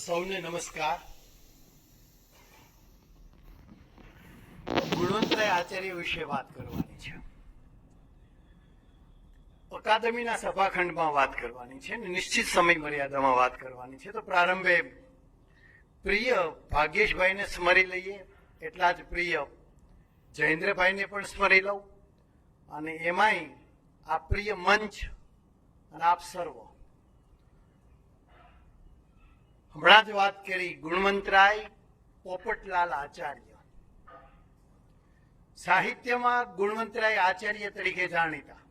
સૌને નમસ્કાર. ગુણવંતરાય આચાર્ય વિશે વાત કરવાની છે. અકાદમીના સભાખંડમાં વાત કરવાની છે, નિશ્ચિત સમય મર્યાદામાં વાત કરવાની છે. તો પ્રારંભે પ્રિય ભાગ્યેશભાઈને સ્મરી લઈએ, એટલા જ પ્રિય જયેન્દ્રભાઈને પણ સ્મરી લઉં, અને એમાંય આ પ્રિય મંચ અને આપ સર્વ. હમણાં જ વાત કરી ગુણવંતરાય પોપટલાલ આચાર્ય. સાહિત્યમાં ગુણવંતરાય આચાર્ય તરીકે જાણીતા.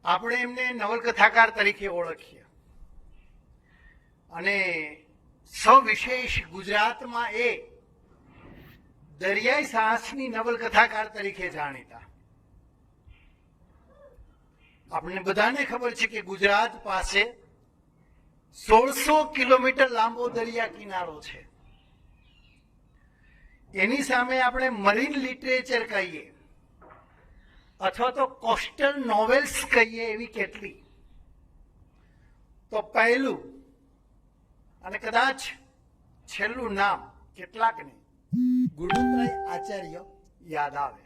આપણે એમને નવલકથાકાર તરીકે ઓળખીએ, અને સવિશેષ ગુજરાતમાં એ દરિયાઈ સાહસની નવલકથાકાર તરીકે જાણીતા. આપણને બધાને ખબર છે કે ગુજરાત પાસે 1600 કિલોમીટર લાંબો દરિયા કિનારો છે. એની સામે આપણે મરીન લિટરેચર કહીએ અથવા તો કોસ્ટલ નોવેલ્સ કહીએ, એવી કેટલી. તો પહેલું અને કદાચ છેલ્લું નામ કેટલાકને ગુણવંતરાય આચાર્ય યાદ આવે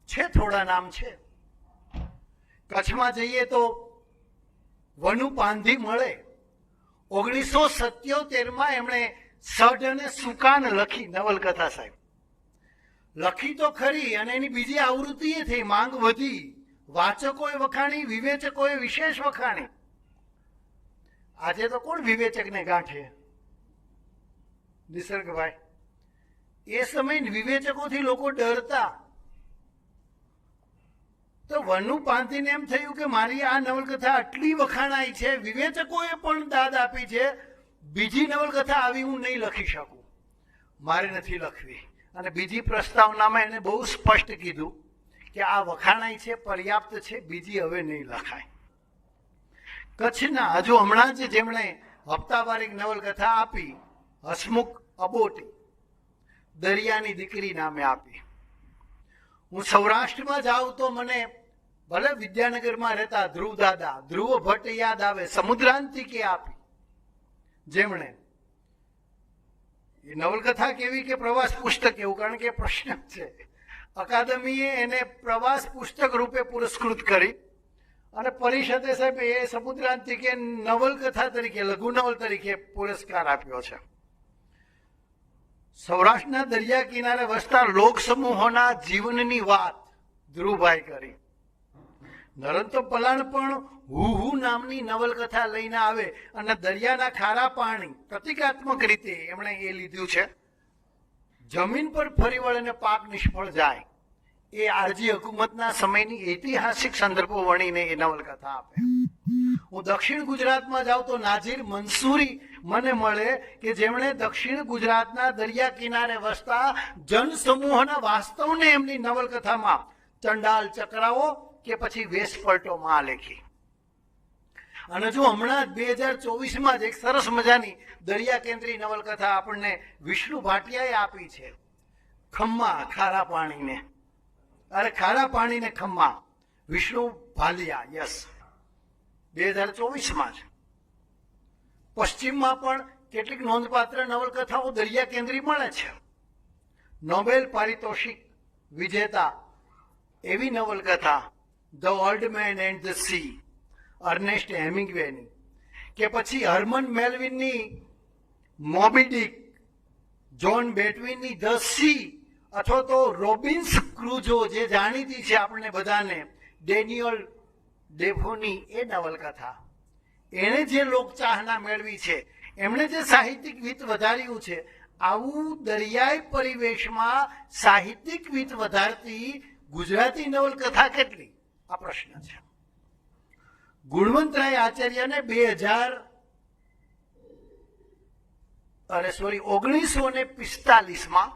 છે. થોડા નામ છે. કચ્છમાં જઈએ તો વનુ પાંધી મળે. 1977માં એમણે સઢ અને સુકાન લખી નવલકથા. સાહેબ લખી તો ખરી, અને એની બીજી આવૃત્તિ એ થઈ, માંગ વધી, વાચકોએ વખાણી, વિવેચકોએ વિશેષ વખાણી. આજે તો કોણ વિવેચકને ગાંઠે? નિસર્ગભાઈ, એ સમય વિવેચકોથી લોકો ડરતા. તો વનુ પાંધીને એમ થયું કે મારી આ નવલકથા આટલી વખાણાઈ છે, વિવેચકોએ પણ દાદ આપી છે, બીજી નવલકથા આવી હું નહીં લખી શકું, મારે નથી લખવી. અને બીજી પ્રસ્તાવનામાં એને બહુ સ્પષ્ટ કીધું કે આ વખાણાઈ છે, પર્યાપ્ત છે, બીજી હવે નહીં લખાય. કચ્છના હજુ હમણાં જ જેમણે હપ્તાવારિક નવલકથા આપી, હસમુખ અબોટી, દરિયાની દીકરી નામે આપી. હું સૌરાષ્ટ્રમાં જાઉં તો મને ભલે વિદ્યાનગરમાં રહેતા ધ્રુવ દાદા, ધ્રુવ ભટ્ટ યાદ આવે. સમુદ્રાંતિકે આપી, જેમણે એ નવલકથા કેવી કે પ્રવાસ પુસ્તક એવું, કારણ કે પ્રશ્ન છે. અકાદમીએ એને પ્રવાસ પુસ્તક રૂપે પુરસ્કૃત કરી, અને પરિષદે સાહેબ એ સમુદ્રાંતિકે નવલકથા તરીકે, લઘુ નવલ તરીકે પુરસ્કાર આપ્યો છે. સૌરાષ્ટ્રના દરિયા કિનારે વસતા લોક સમૂહોના જીવનની વાત ધ્રુવભાઈ કરી. નરંતો પલાણ પણ હુ નામની નવલકથા લઈને આવે, અને દરિયાના ખારા પાણી પ્રતિકાત્મક રીતે એમણે એ લીધું છે. જમીન પર ફરી વળીને પાક નિષ્ફળ જાય, એ આરજી હુકુમતના સમયની ઐતિહાસિક સંદર્ભો વણીને એ નવલકથા આપે. હું દક્ષિણ ગુજરાતમાં જાઉં તો નાઝીર મંસૂરી મને મળે, કે જેમણે દક્ષિણ ગુજરાતના દરિયા કિનારે વસતા જનસમૂહના વાસ્તવને એમની નવલકથામાં ચંડાલ ચક્રાઓ કે પછી વેસપલટોમાં લેખી. અને જો હમણાં 2024માં જ એક સરસ મજાની દરિયા કેન્દ્રી નવલકથા આપણને વિષ્ણુ ભાટિયાએ આપી છે, ખમ્મા ખારા પાણીને, અરે ખારા પાણીને ખમ્મા, વિષ્ણુ ભાલિયા. યસ, 2024માં જ. પશ્ચિમમાં પણ કેટલીક નોંધપાત્ર નવલકથાઓ દરિયા કેન્દ્રી મળે છે. નોબેલ પારિતોષિક વિજેતા એવી નવલકથા the old man and the sea, Ernest હેમિંગવેની, કે પછી હર્મન મેલ્વિનની મોબી ડિક, જ્હોન બેટવીનની ધ સી, અથવા તો રોબિન્સ ક્રુઝો જે જાણીતી છે આપણને બધાને, ડેનિયલ ડેફોની એ નવલકથા. એણે જે લોકચાહના મેળવી છે, એમણે જે સાહિત્યિક વિત વધાર્યું છે, આવું દરિયાઈ પરિવેશમાં સાહિત્યિક વિત વધારતી ગુજરાતી નવલકથા કેટલી? આ પ્રશ્ન છે. ગુણવંતરાય આચાર્યને 1945માં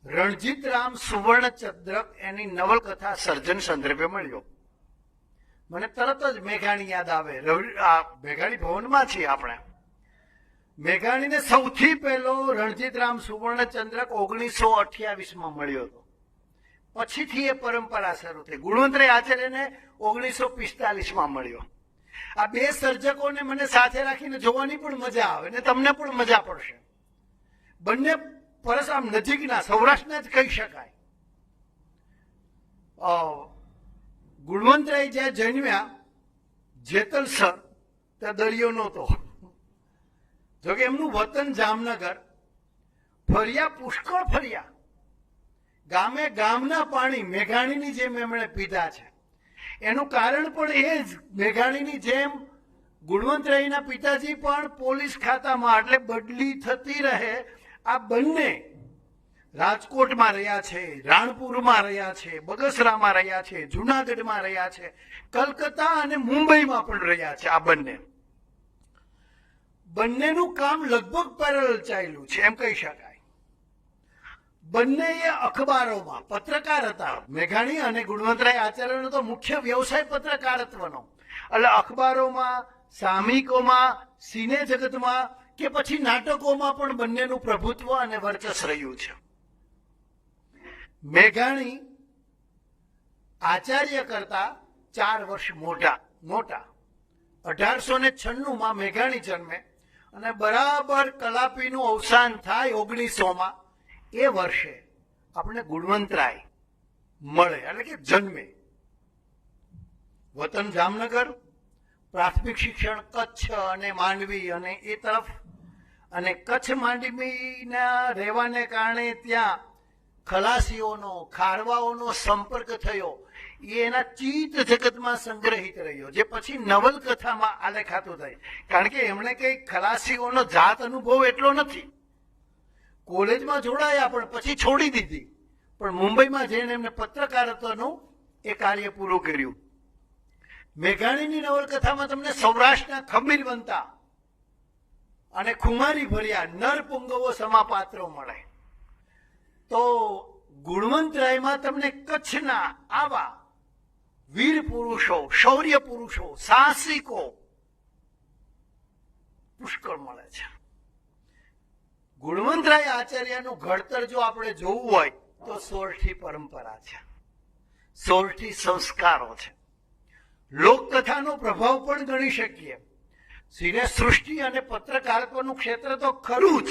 રણજીતરામ સુવર્ણચંદ્રક એની નવલકથા સર્જન સંદર્ભે મળ્યો. મને તરત જ મેઘાણી યાદ આવે. મેઘાણી ભવનમાં છીએ આપણે. મેઘાણીને સૌથી પહેલો રણજીતરામ સુવર્ણચંદ્રક 1928માં મળ્યો હતો. પછીથી એ પરંપરા શરૂ થઈ. ગુણવંતરાય આચાર્યને 1945માં મળ્યો. આ બે સર્જકોને મને સાથે રાખીને જોવાની પણ મજા આવે ને તમને પણ મજા પડશે. બંને પરસામ નજીકના સૌરાષ્ટ્રના જ કહી શકાય. ગુણવંતરાય જ્યાં જન્મ્યા જેતલસર ત્યાં દરિયો નહોતો. જોકે એમનું વતન જામનગર. ફર્યા, પુષ્કળ ફર્યા. ગામે ગામના પાણી મેઘાણીની જેમ એમણે પીધા છે. એનું કારણ પણ એ જ, મેઘાણીની જેમ ગુણવંતરાયના પિતાજી પણ પોલીસ ખાતામાં, એટલે બદલી થતી રહે. આ બંને રાજકોટમાં રહ્યા છે, રાણપુરમાં રહ્યા છે, બગસરામાં રહ્યા છે, જુનાગઢમાં રહ્યા છે, કલકત્તા અને મુંબઈમાં પણ રહ્યા છે. આ બંનેનું કામ લગભગ પેરેલલ ચાલ્યું છે એમ કહી શકાય. બંને એ અખબારોમાં પત્રકાર હતા. મેઘાણી અને ગુણવંતરાય આચાર્યનો તો મુખ્ય વ્યવસાય પત્રકારત્વનો. એટલે અખબારોમાં, સામયિકોમાં, સિને જગતમાં કે પછી નાટકોમાં પણ બંનેનું પ્રભુત્વ અને વર્ચસ્વ રહ્યું છે. મેઘાણી આચાર્ય કરતા 4 વર્ષ મોટા. 1896 મેઘાણી જન્મે અને બરાબર કલાપીનું અવસાન થાય 1900 એ વર્ષે આપણે ગુણવંતરાય મળે, એટલે કે જન્મે. વતન જામનગર, પ્રાથમિક શિક્ષણ કચ્છ અને માંડવી અને એ તરફ, અને કચ્છ માંડવીના રહેવાને કારણે ત્યાં ખલાસીઓનો, ખારવાઓનો સંપર્ક થયો. એ એના ચિત્ત જગતમાં સંગ્રહિત રહ્યો, જે પછી નવલકથામાં આલેખાતું થાય. કારણ કે એમણે કઈ ખલાસીઓનો જાત અનુભવ એટલો નથી. કોલેજમાં જોડાયા પણ પછી છોડી દીધી. પણ મુંબઈમાં જઈને એમને પત્રકારત્વનું એ કાર્ય પૂરું કર્યું. મેઘાણીની નવલકથામાં તમને સૌરાષ્ટ્રના ખમીરવંતા અને ખુમારી ભર્યા નરપુંગવો સમાપાત્રો મળે. તો ગુણવંતરાયમાં તમને કચ્છના આવા વીર પુરુષો, શૌર્ય પુરુષો, સાહસિકો પુષ્કળ મળે છે. ગુણવંતરાય આચાર્યનું ઘડતર જો આપણે જોવું હોય તો સોરઠી પરંપરા છે, સોરઠી સંસ્કારો છે. લોકકથાનો પ્રભાવ પણ ગણી શકીએ. સિને સૃષ્ટિ અને પત્રકારત્વનું ક્ષેત્ર તો ખરું જ,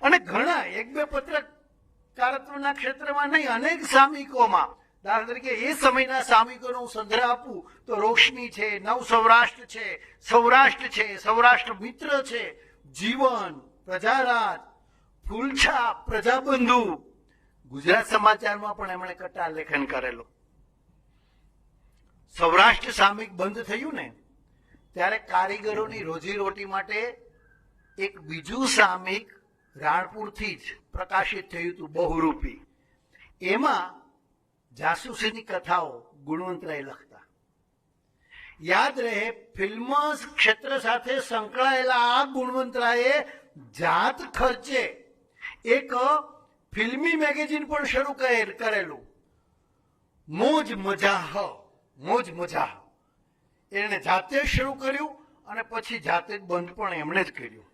અને ઘણા 1-2 પત્રકારત્વના ક્ષેત્રમાં નહીં, અનેક સામયિકોમાં. દાખલા તરીકે એ સમયના સામયિકોનો હું સંદર્ભ આપું તો રોશની છે, નવ સૌરાષ્ટ્ર છે, સૌરાષ્ટ્ર છે, સૌરાષ્ટ્ર મિત્ર છે, જીવન, પ્રજારાજ, ફૂલછાપ, પ્રજાબંધુ. ગુજરાત સમાચારમાં પણ એમણે કટાર લેખન કરેલું. સૌરાષ્ટ્ર સામયિક બંધ થયું ને ત્યારે કારીગરોની રોજીરોટી માટે એક બીજું સામયિક રાણપુરથી જ પ્રકાશિત થયું હતું, બહુરૂપી. એમાં જાસૂસીની કથાઓ ગુણવંતરાય લખતા. યાદ રહે, ફિલ્મ ક્ષેત્ર સાથે સંકળાયેલા આ ગુણવંતરાયે જાત ખર્ચે એક ફિલ્મી મેગેઝિન પણ શરૂ કરેલું, મોજ મજાહ. એને જાતે જ શરૂ કર્યું અને પછી જાતે જ બંધ પણ એમણે જ કર્યું.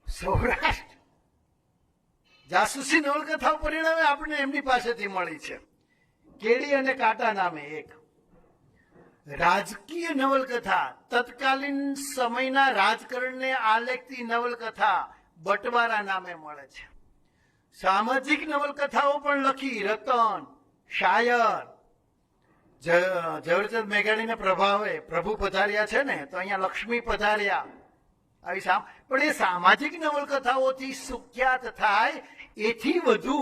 સૌરાષ્ટ્ર જાસૂસી નવલકથાઓ પરિણામે આપણને એમની પાસેથી મળી છે. કેડી અને કાંટા નામે એક રાજકીય નવલકથા, તત્કાલીન સમયના રાજકારણને આલેખતી નવલકથા બટવારા નામે મળે છે. સામાજિક નવલકથાઓ પણ લખી. રતન, શાયર, ઝવેરચંદ મેઘાણીના પ્રભાવે પ્રભુ પધાર્યા છે ને, તો અહીંયા લક્ષ્મી પધાર્યા. આવી પણ એ સામાજિક નવલકથાઓથી સુખ્યાત થાય, એથી વધુ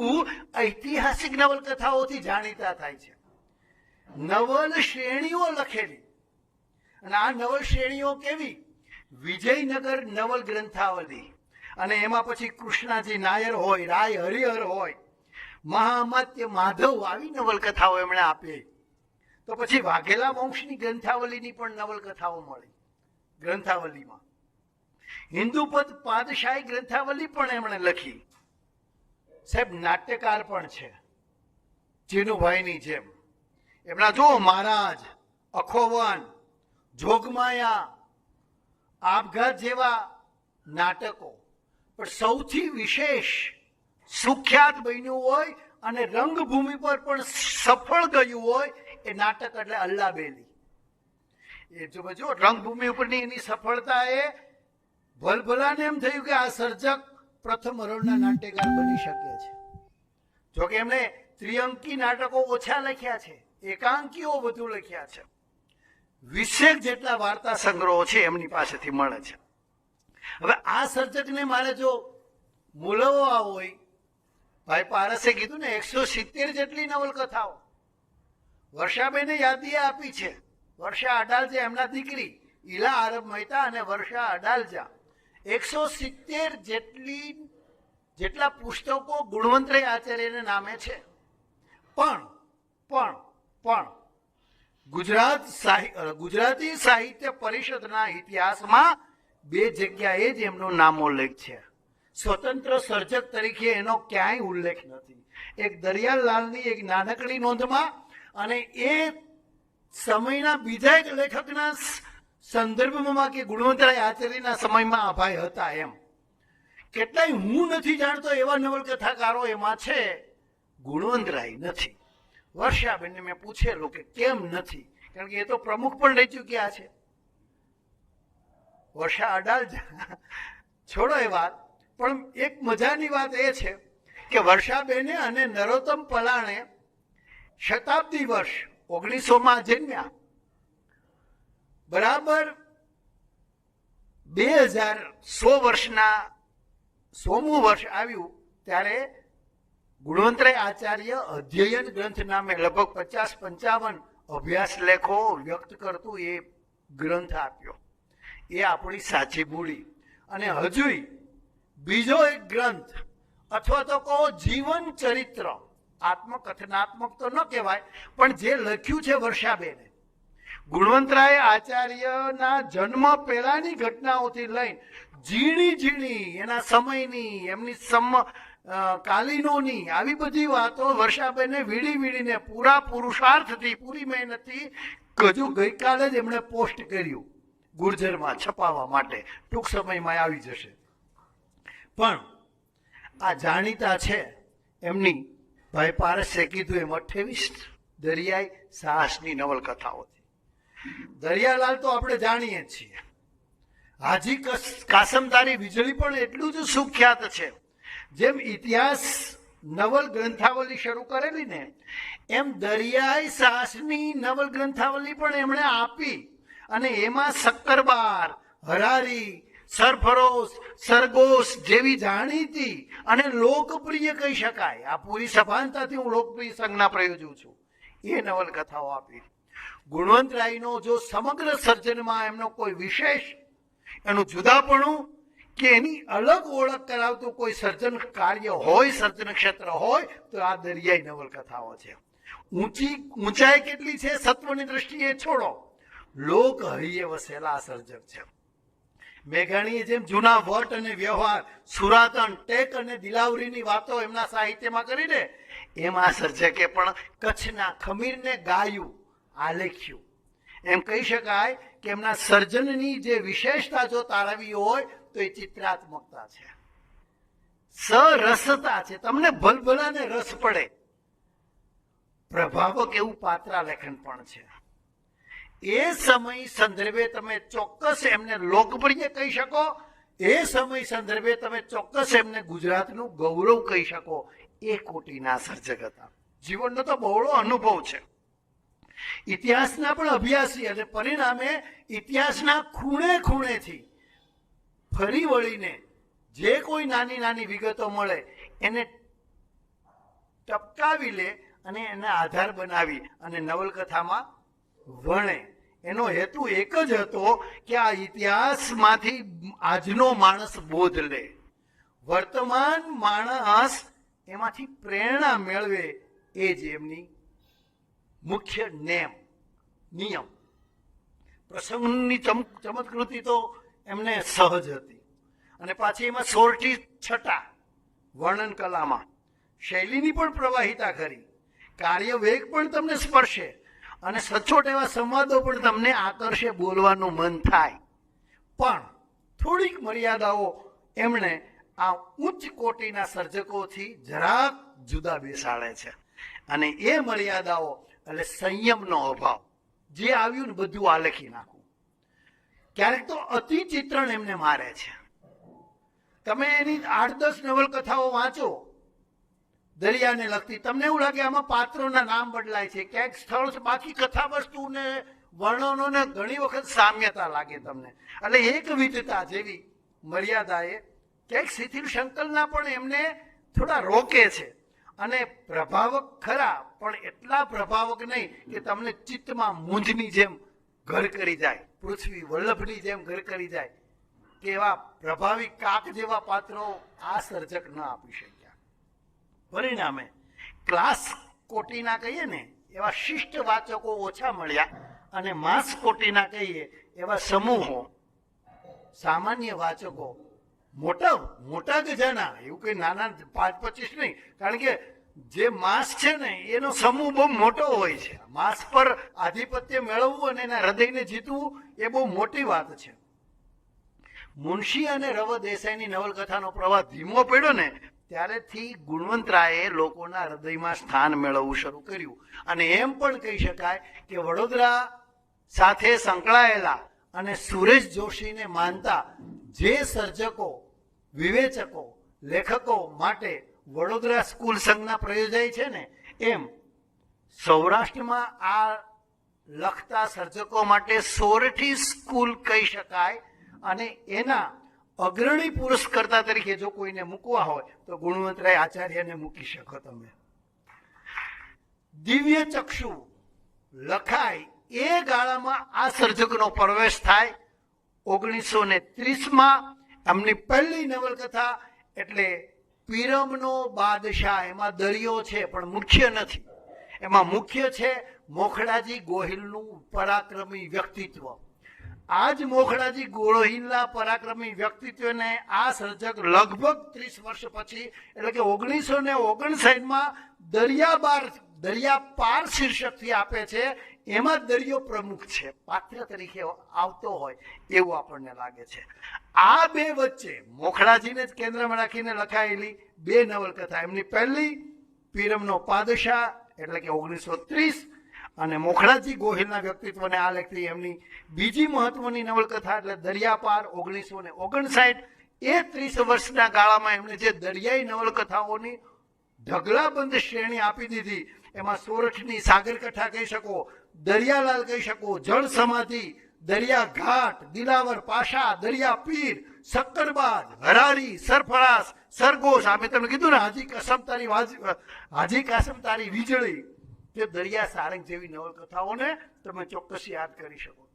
ઐતિહાસિક નવલકથાઓથી જાણીતા થાય છે. નવલ શ્રેણીઓ લખેલી, અને આ નવલ શ્રેણીઓ કેવી? વિજયનગર નવલ ગ્રંથાવલી, અને એમાં પછી કૃષ્ણાજી નાયર હોય, રાય હરિહર હોય, મહામાત્ય માધવ, આવી નવલકથાઓ એમણે આપી. તો પછી વાઘેલા વંશની ગ્રંથાવલીની પણ નવલકથાઓ મળી. ગ્રંથાવલીમાં હિન્દુપદ પાદશાહી ગ્રંથાવલી પણ એમણે લખી. સાહેબ નાટ્યકાર પણ છે, જીનુભાઈની જેમ. એમના જો મહારાજ, અખોવન, જોગમાયા, આપઘાત જેવા નાટકો. પણ સૌથી વિશેષ સુખ્યાત બન્યું હોય અને રંગભૂમિ પર પણ સફળ ગયું હોય એ નાટક એટલે અલ્લાબેલી. એ જો રંગભૂમિ ઉપરની એની સફળતા એ ભલભલાને એમ થયું કે આ સર્જક પ્રથમ હરોળના નાટ્યકાર બની શકે છે. જોકે એમણે ત્રિઅંકી નાટકો ઓછા લખ્યા છે, એકાંકીઓ વધુ લખ્યા છે. 20 જેટલા વાર્તા સંગ્રહો છે એમની પાસેથી મળે છે. હવે આ સર્જકને મારે જો મૂલવવા હોય, ભાઈ પારસે કીધું ને 170 જેટલી નવલકથાઓ વર્ષાબેને યાદી આપી છે. વર્ષા અડાલજા એમના દીકરી ઈલા આરબ મહેતા અને વર્ષા અડાલજા 170 જેટલા પુસ્તકો ગુણવંતરાય આચાર્યના નામે છે. પણ ગુજરાતી સાહિત્ય પરિષદના ઇતિહાસમાં 2 જગ્યાએ જ એમનો નામોલ્લેખ છે. સ્વતંત્ર સર્જક તરીકે એનો ક્યાંય ઉલ્લેખ નથી. એક દરિયાલાલની એક નાનકડી નોંધમાં અને એ સમયના બીજા એક લેખકના સંદર્ભમાં કે ગુણવંતરાય આચાર્યના સમયમાં આ ભાઈ હતા એમ. કેટલાય હું નથી જાણતો એવા નવલકથાકારો એમાં છે, ગુણવંતરાય નથી. વર્ષાબેનને મેં પૂછેલું કે કેમ નથી, કારણ કે એ તો પ્રમુખ પણ રહી ચૂક્યા છે. વર્ષા અડાલજા છોડો એ વાત, પણ એક મજાની વાત એ છે કે વર્ષાબેને અને નરોત્તમ પલાણે શતાબ્દી વર્ષ 1900માં જન્મ્યા, બરાબર 2100 વર્ષના 100મું વર્ષ આવ્યું ત્યારે ગુણવંતરાય આચાર્ય અધ્યયન ગ્રંથ નામે લગભગ 50-55 અભ્યાસ લેખો વ્યક્ત કરતું એ ગ્રંથ આપ્યો. એ આપણી સાચી મૂડી. અને હજુય બીજો એક ગ્રંથ અથવા તો કહો જીવન ચરિત્ર, આત્મકથનાત્મક તો ન કહેવાય, પણ જે લખ્યું છે વર્ષાબેને, ગુણવંતરાય આચાર્યના જન્મ પહેલાની ઘટનાઓથી લઈને ઝીણી એના સમયની, એમની કાલીનોની આવી બધી વાતો વર્ષાબેને વીડીને પૂરા પુરુષાર્થથી, પૂરી મહેનતથી હજુ ગઈકાલે જ એમણે પોસ્ટ કર્યું ગુર્જરમાં છપાવવા માટે. ટૂંક સમયમાં આવી જશે. પણ આ જાણીતા છે એમની ભાઈ પારસે કીધું એમ 28 દરિયાઈ સાહસની નવલકથાઓથી. દરિયાલાલ તો આપણે જાણીએ છીએ. હાજી કાસમદારી વીજળી પણ એટલું જ સુખ્યાત છે. જેમ ઇતિહાસ નવલ ગ્રંથાવલી શરૂ કરેલી ને, એમ દરિયાઈ સાહસની નવલ ગ્રંથાવલી પણ એમણે આપી. અને એમાં શક્કરબાર, હરારી, સરફરોશ, સરગોશ જેવી જાણીતી અને લોકપ્રિય કહી શકાય, આ પૂરી સભાનતાથી હું લોકપ્રિય સંજ્ઞા પ્રયોજું છું, એ નવલકથાઓ આપી. ગુણવંતરાયનો જો સમગ્ર સર્જનમાં એમનો કોઈ વિશેષ, એનું જુદાપણું કે એની અલગ ઓળખ કરાવતું કોઈ સર્જન કાર્ય હોય, સર્જન ક્ષેત્ર હોય તો આ દરિયાઈ નવલકથાઓ છે. ઊંચાઈ કેટલી છે સત્વની દ્રષ્ટિએ છોડો, લોક હૈયે વસેલા સર્જક છે. મેઘાણીએ જેમ જૂના વટ અને વ્યવહાર, સુરાતન, ટેક અને દિલાવરીની વાતો એમના સાહિત્યમાં કરી દે, એમ આ સર્જકે પણ કચ્છના ખમીરને ગાયું, આલેખ્યું. એમ કહી શકાય કે એમના સર્જનની જે વિશેષતા જો તારવી હોય તો એ ચિત્રાત્મકતા છે, સરસતા છે. તમને ભલભલાને રસ પડે. પ્રભાવક એવું પાત્રા લેખન પણ છે. એ સમય સંદર્ભે તમે ચોક્કસ એમને લોકપ્રિય કહી શકો, એ સમય સંદર્ભે તમે ચોક્કસ એમને ગુજરાતનું ગૌરવ કહી શકો. એ કોટીના સર્જક હતા. જીવનનો તો બહોળો અનુભવ છે. ઇતિહાસના પણ અભ્યાસી અને પરિણામે ઇતિહાસના ખૂણે ખૂણેથી ફરી વળીને જે કોઈ નાની વિગતો મળે એને ટપકાવી લે અને એને આધાર બનાવી અને નવલકથામાં વણે. એનો હેતુ એક જ હતો કે આ ઇતિહાસમાંથી આજનો માણસ બોધ લે, વર્તમાન માણસ એમાંથી પ્રેરણા મેળવે. એ જ એમની મુખ્ય નિયમ. પ્રસંગની ચમત્કૃતિ તો એમને સહજ હતી. અને પાછી એમાં સોરઠી છટા વર્ણન કલામાં શૈલીની પણ પ્રવાહિતા કરી. કાર્ય વેગ પણ તમને સ્પર્શે અને સચોટ એવા સંવાદો પણ તમને આકર્ષે, બોલવાનું મન થાય. પણ થોડીક મર્યાદાઓ એમણે આ ઉચ્ચ કોટીના સર્જકોથી જરાક જુદા બેસાડે છે. અને એ મર્યાદાઓ એટલે સંયમનો અભાવ. જે આવ્યું ને બધું આ લખી નાખવું, ક્યારેક તો અતિ ચિત્રણ એમને મારે છે. તમે એની 8-10 નવલકથાઓ વાંચો દરિયાને લગતી, તમને એવું લાગે આમાં પાત્રોના નામ બદલાય છે, ક્યાંક સ્થળ, બાકી કથા વસ્તુને વર્ણનોને ઘણી વખત સામ્યતા લાગે તમને. એટલે એક વિધતા જેવી મર્યાદાએ ક્યાંક શિથિલ શંકલના પણ એમને થોડા રોકે છે. અને પ્રભાવક ખરા, પણ એટલા પ્રભાવક નહીં કે તમને ચિત્તમાં મૂંઝની જેમ ઘર કરી જાય, પૃથ્વી વલ્લભની જેમ ઘર કરી જાય, કે એવા પ્રભાવી કાક જેવા પાત્રો આ સર્જક ન આપી શક્યા. પરિણામે ક્લાસ કોટીના કહીએ ને એવા શિષ્ટ વાચકો ઓછા મળ્યા, અને માસ કોટીના કહીએ એવા સમૂહો, સામાન્ય વાચકો મોટા ગજાના, એવું કઈ નાના 5-25 નહીં, કારણ કે જે માસ છે ને એનો સમૂહ બહુ મોટો હોય છે. માસ પર આધિપત્ય મેળવવું અને એના હૃદયને જીતવું એ બહુ મોટી વાત છે. મુનશી અને રવ દેસાઈની નવલકથાનો પ્રવાહ ધીમો પડ્યો ને ત્યારેથી ગુણવંતરાયે લોકોના હૃદયમાં સ્થાન મેળવવું શરૂ કર્યું. અને એમ પણ કહી શકાય કે વડોદરા સાથે સંકળાયેલા અને સુરેશ જોશીને માનતા જે સર્જકો, વિવેચકો, લેખકો માટે વડોદરા સ્કૂલ સંઘના પ્રયોજાય છે ને, એમ સૌરાષ્ટ્રમાં આ લખતા સર્જકો માટે સોરઠી સ્કૂલ કહી શકાય. અને એના અગ્રણી પુરસ્કર્તા તરીકે જો કોઈને મૂકવા હોય તો ગુણવંતરાય આચાર્યને મૂકી શકો તમે. દિવ્ય ચક્ષુ લખાય એ ગાળામાં આ સર્જકનો પ્રવેશ થાય. 1930માં એમની પહેલી નવલકથા એટલે પીરમનો બાદશાહ, એમાં દરિયો છે પણ મુખ્ય નથી, એમાં મુખ્ય છે મોખડાજી ગોહિલનું પરાક્રમી વ્યક્તિત્વ. આ જ મોખડાજી ગોહિલના પરાક્રમી વ્યક્તિત્વને આ સર્જક લગભગ 30 વર્ષ પછી એટલે કે 1959માં દરિયા પાર શીર્ષકથી આપે છે. એમાં દરિયો પ્રમુખ છે, પાત્ર તરીકે આવતો હોય એવું આપણને લાગે છે. આ બે વચ્ચે મોખડાજીને જ કેન્દ્રમાં રાખીને લખાયેલી બે નવલકથા, એમની પહેલી પીરમનો પાદશાહ એટલે કે 1930, અને મોખડાજી ગોહિલના વ્યક્તિત્વને આ લખતી એમની બીજી મહત્વની નવલકથા એટલે દરિયા પાર 1959. એ 30 વર્ષના ગાળામાં એમણે જે દરિયાઈ નવલકથાઓની ઢગલાબંધ શ્રેણી આપી દીધી, એમાં સોરઠની સાગરકથા કહી શકો, દરિયાલાલ કહી શકો, જળ સમાધિ, દરિયા ઘાટ, દિલાવર પાશા, દરિયા પીર, શક્કરબાજ, હરારી, સરફરાસ, સરગોશ, આ મેં તમને કીધું ને, હાજી કાસમ તારી વીજળી, તે દરિયા સારંગ જેવી નવલકથાઓને તમે ચોક્કસ યાદ કરી શકો.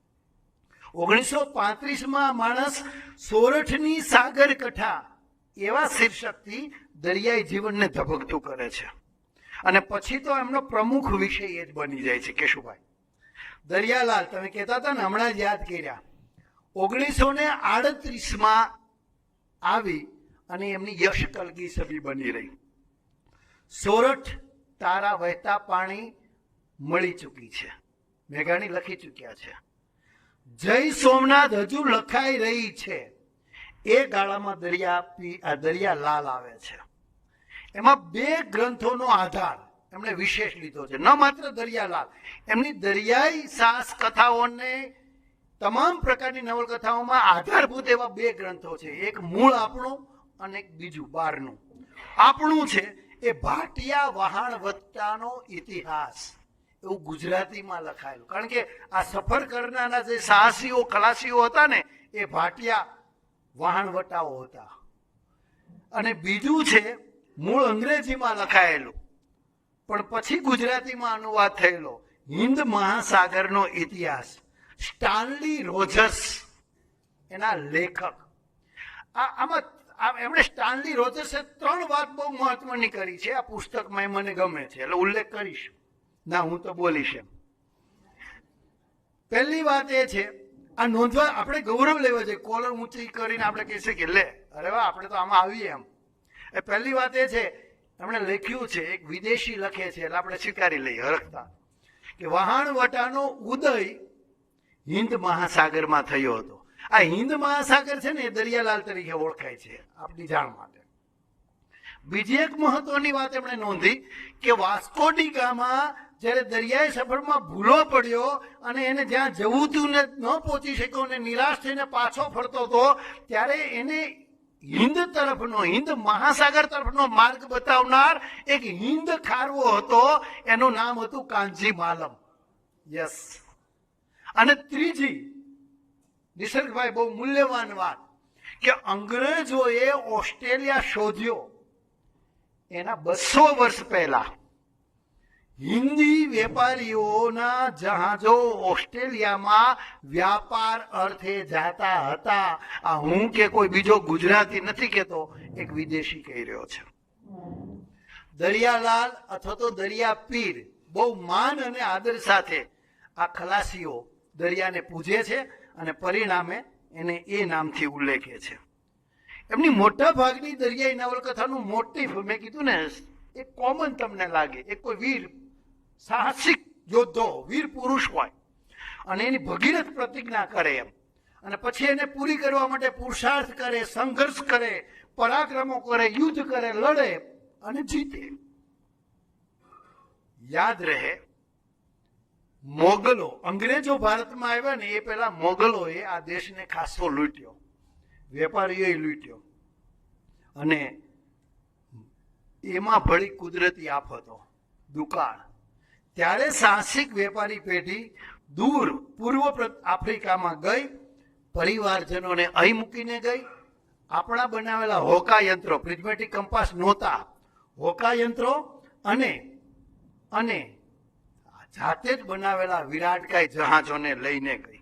1935માં માણસ સોરઠની સાગર કથા એવા શીર્ષકથી દરિયાઈ જીવનને ધબકતું કરે છે. અને પછી તો એમનો પ્રમુખ વિષય એ જ બની જાય છે. કેશુભાઈ દરિયાલાલ તમે કહેતા હતા ને, હમણાં જ યાદ કર્યા, 1938માં આવી અને એમની યશ કલગી છબી બની રહી. સોરઠ તારા વહેતા પાણી મળી ચૂકી છે, મેઘાણી લખી ચૂક્યા છે. જય સોમનાથ હજુ લખાઈ રહી છે. એ ગાળામાં દરિયાલાલ આવે છે. એમાં બે ગ્રંથોનો આધાર એમણે વિશેષ લીધો છે. ન માત્ર દરિયાલાલ, એમની દરિયાઈ સાહસ કથાઓને તમામ પ્રકારની નવલકથાઓમાં આધારભૂત એવા બે ગ્રંથો છે. એક મૂળ આપણું અને એક બીજું બહારનું. આપણું છે એ ભાટિયા વહાણ વત્તાનો ઇતિહાસ, એવું ગુજરાતીમાં લખાયેલું. કારણ કે આ સફર કરનારા જે સાહસીઓ ખલાસીઓ હતા ને એ ભાટિયા વહાણવટાઓ હતા. અને બીજું છે મૂળ અંગ્રેજીમાં લખાયેલું પણ પછી ગુજરાતીમાં અનુવાદ થયેલો હિન્દ મહાસાગરનો ઇતિહાસ, સ્ટાનલી રોજર્સ એના લેખક. આમાં એમણે સ્ટાનલી રોજર્સે 3 વાત બહુ મહત્વની કરી છે. આ પુસ્તકમાં મને ગમે છે એટલે ઉલ્લેખ કરીશ, ના હું તો બોલીશ એમ. પહેલી વાત એ છે, આ નોંધવા આપણે ગૌરવ લેવા છે, કોલર ઊંચી કરીને આપણે કહીએ કે લે અરે વાહ આપણે તો આમાં આવીએ એમ. એ પહેલી વાત એ છે, એમણે લખ્યું છે, એક વિદેશી લખે છે એટલે આપણે સ્વીકારી લઈએ હરખતા, કે વહાણવટાનો ઉદય હિન્દ મહાસાગરમાં થયો હતો. આ હિન્દ મહાસાગર છે ને એ દરિયાલાલ તરીકે ઓળખાય છે આપણી જાણ માટે. બીજી એક મહત્વની વાત એમણે નોંધી કે વાસ્કો ડી ગામા જ્યારે દરિયાઈ સફરમાં ભૂલો પડ્યો અને એને જ્યાં જવું હતું ને ન પહોંચી શક્યો અને નિરાશ થઈને પાછો ફરતો હતો, ત્યારે એને હિન્દ તરફનો, હિન્દ મહાસાગર તરફનો માર્ગ બતાવનાર એક હિન્દ ખારવો હતો, એનું નામ હતું કાનજી માલમ. યસ. અને ત્રીજી નિસર્ગભાઈ બહુ મૂલ્યવાન વાત કે અંગ્રેજોએ ઓસ્ટ્રેલિયા શોધ્યો એના 200 વર્ષ પહેલા હિન્દી વેપારીઓના જહાજો ઓસ્ટ્રેલિયામાં વ્યાપાર અર્થે જતા હતા. આ હું કે કોઈ બીજો ગુજરાતી નથી કહેતો, એક વિદેશી કહી રહ્યો છે. દરિયાલાલ અથવા તો દરિયા પીર બહુ માન અને આદર સાથે આ ખલાસીઓ દરિયાને પૂજે છે અને પરિણામે એને એ નામથી ઉલ્લેખે છે. એમની મોટા ભાગની દરિયાઈ નવલકથાનું મોટિફ મેં કીધું ને, એક કોમન તમને લાગે, એક કોઈ વીર સાહસિક યોદ્ધો, વીર પુરુષ હોય અને એની ભગીરથ પ્રતિજ્ઞા કરે એમ, અને પછી એને પૂરી કરવા માટે પુરુષાર્થ કરે, સંઘર્ષ કરે, પરાક્રમો કરે, યુદ્ધ કરે, લડે અને જીતે. યાદ રહે, મોગલો, અંગ્રેજો ભારતમાં આવ્યા ને એ પહેલા મોગલોએ આ દેશને ખાસો લૂંટ્યો, વેપારીઓએ લૂંટ્યો, અને એમાં ભળી કુદરતી આફતો, દુકાળ. ત્યારે સાહસિક વેપારી પેઢી દૂર પૂર્વ આફ્રિકામાં ગઈ, પરિવારજનોને અહીં મૂકીને ગઈ. આપણા બનાવેલા હોકા યંત્રો, પ્રિઝમેટિક કંપાસ નહોતા, હોકા યંત્રો અને જાતે જ બનાવેલા વિરાટકાય જહાજોને લઈને ગઈ,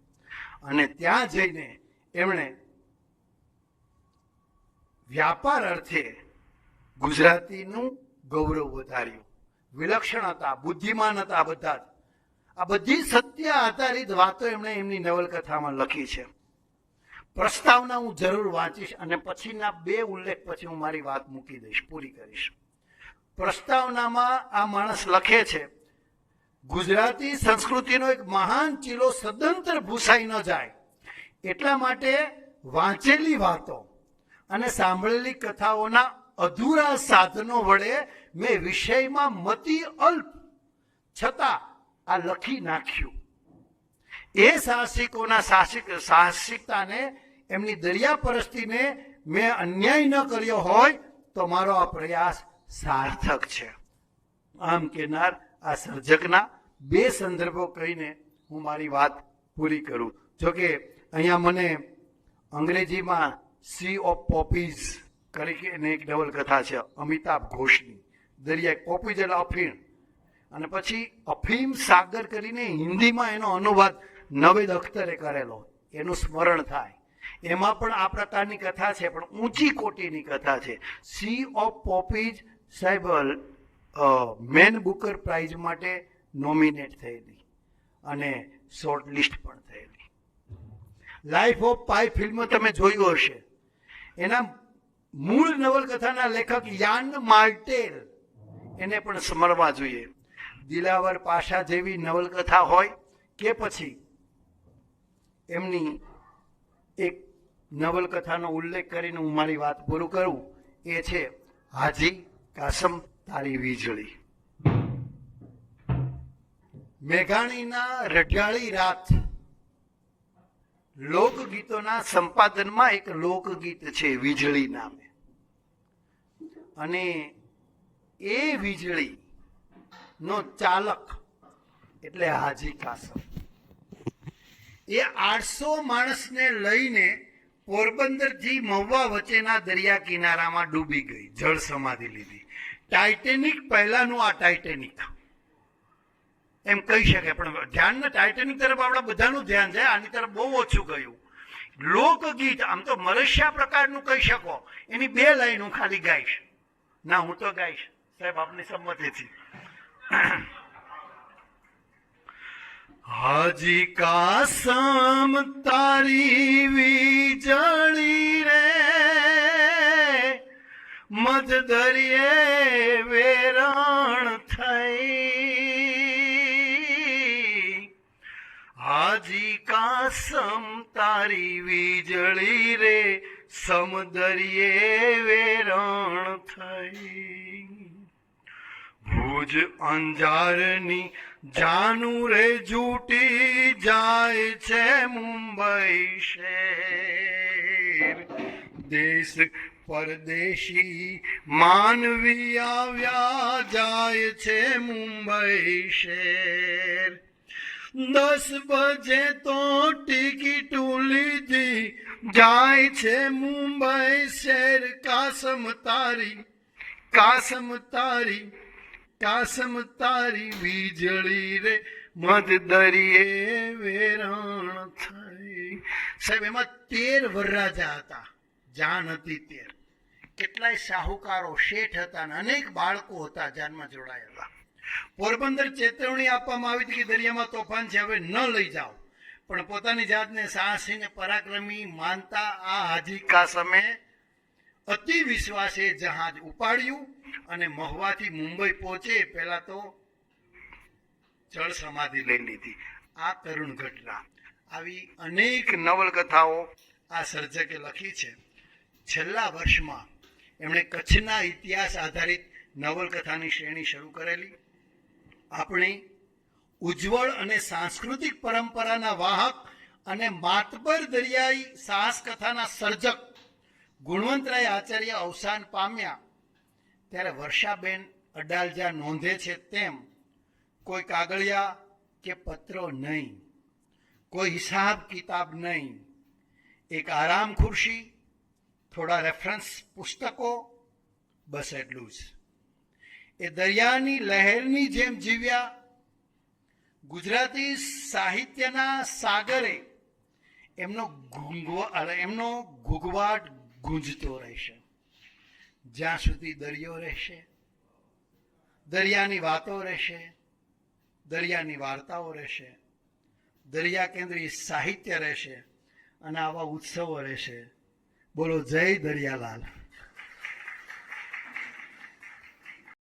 અને ત્યાં જઈને એમણે વ્યાપાર અર્થે ગુજરાતીનું ગૌરવ વધાર્યું. વિલક્ષણ હતા, બુદ્ધિમાન હતા, બધા જ. આ બધી સત્ય આધારિત વાતો એમણે એમની નવલકથામાં લખી છે. પ્રસ્તાવના હું જરૂર વાંચીશ અને પછીના 2 ઉલ્લેખ પછી હું મારી વાત મૂકી દઈશ, પૂરી કરીશ. પ્રસ્તાવનામાં આ માણસ લખે છે, ગુજરાતી સંસ્કૃતિનો એક મહાન ચીલો સદંતર ભૂસાઈ ન જાય એટલા માટે વાંચેલી વાતો અને સાંભળેલી કથાઓના અધૂરા સાધનો વડે મેં વિષયમાં મતિ અલ્પ છતાં આ લખી નાખ્યું. એ સાહસિકોના સાહસિકતાને, એમની દરિયા પરસ્તીને મેં અન્યાય ન કર્યો હોય તો મારો આ પ્રયાસ સાર્થક છે. આમ કહેનાર આ સર્જકના 2 સંદર્ભો કહીને હું મારી વાત પૂરી કરું. જોકે અહીંયા મને અંગ્રેજીમાં સી ઓફ પોપીઝ કરીને એક નવલકથા છે અમિતાભ ઘોષની, દરિયા પોપીઝ એટલે અફીણ, અને પછી અફીમ સાગર કરીને હિન્દીમાં એનો અનુવાદ નવેદ અખ્તરે કરેલો, એનું સ્મરણ થાય. એમાં પણ આ પ્રકારની કથા છે, પણ ઊંચી કોટીની કથા છે. સી ઓફ પોપીઝ સાહેબ મેન બુકર પ્રાઇઝ માટે નોમિનેટ થયેલી અને શોર્ટ લિસ્ટ પણ થયેલી. લાઈફ ઓફ પાઈ ફિલ્મ તમે જોયું હશે. એના મૂળ નવલકથાના લેખક યાન માર્ટેલ, એને પણ સ્મરવા જોઈએ. દિલાવર પાશા જેવી નવલકથા હોય કે પછી એમની એક નવલકથાનો ઉલ્લેખ કરીને હું મારી વાત પૂરું કરું, એ છે હાજી કાસમ તારી વીજળી. મેઘાણીના રઢિયાળી રાત લોકગીતોના સંપાદનમાં એક લોકગીત છે વીજળી નામે, અને એ વીજળી નો ચાલક એટલે હાજી કાસમ. એ 800 માણસને લઈને પોરબંદરથી મહુવા વચ્ચેના દરિયા કિનારામાં ડૂબી ગઈ, જળ સમાધિ લીધી. ટાઇટેનિક પહેલાનું આ ટાઇટેનિક એમ કહી શકે, પણ ધ્યાન ટાઇટેનિક તરફ આપણા બધાનું ધ્યાન છે, આની તરફ બહુ ઓછું ગયું. લોકગીત આમ તો મરસ્યા પ્રકારનું કહી શકો, એની 2 લાઈન હું ખાલી ગાઈશ. ના, હું તો ગાઈશ સાહેબ, આપની સંમતિથી. હાજી કાસમ તારી વીજળી રે મધ દરિયે વેરણ થઈ. હાજી કાસમ તારી વીજળી રે સમદરિયે વેરણ થઈ. ભુજ રોજ અંજારની જાનું રે જૂટી જાય છે મુંબઈ શહેર. દેશ પરદેશી માનવી આવ્યા જાય છે મુંબઈ શહેર. 10 બજે તો ટિકિટ લીધી જાય છે મુંબઈ શહેર. કાસમ તારી વીજળી રે મધ દરિયે વેરણ થઈ. સાહેબ એમાં 13 વરરાજા હતા, જાન હતી 13. કેટલાય શાહુકારો શેઠ હતા અને અનેક બાળકો હતા જાનમાં જોડાયેલા. પોરબંદર ચેતવણી આપવામાં આવી હતી કે દરિયામાં તોફાન છે, હવે ન લઈ જાઓ, પણ પોતાની જાતને સાહસી ને પરાક્રમી માનતા આ હાજી કાસમે અતિ વિશ્વાસે જહાજ ઉપાડ્યું અને મહુવાથી મુંબઈ પહોંચે પહેલા તો જળ સમાધિ લઈ લીધી. આ કરુણ ઘટના. આવી અનેક નવલકથાઓ આ સર્જકે લખી છે. છેલ્લા વર્ષમાં એમણે કચ્છના ઇતિહાસ આધારિત નવલકથાની શ્રેણી શરૂ કરેલી. આપણી ઉજ્જવળ અને સાંસ્કૃતિક પરંપરાના વાહક અને માતબર દરિયાઈ સાહસ કથાના સર્જક ગુણવંતરાય આચાર્ય અવસાન પામ્યા ત્યારે વર્ષાબેન અડાલજા નોંધે છે તેમ કોઈ કાગળિયા કે પત્રો નહીં, કોઈ હિસાબ કિતાબ નહીં, એક આરામ ખુરશી, થોડા રેફરન્સ પુસ્તકો, બસ એટલું જ. એ દરિયાની લહેરની જેમ જીવ્યા. ગુજરાતી સાહિત્યના સાગરે એમનો ઘૂઘવાટ ગુંજતો રહેશે જ્યાં સુધી દરિયો રહેશે. દરિયાની વાતો રહેશે, દરિયાની વાર્તાઓ રહેશે, દરિયા કેન્દ્રિત સાહિત્ય રહેશે અને આવા ઉત્સવો રહેશે. બોલો જય દરિયાલાલ.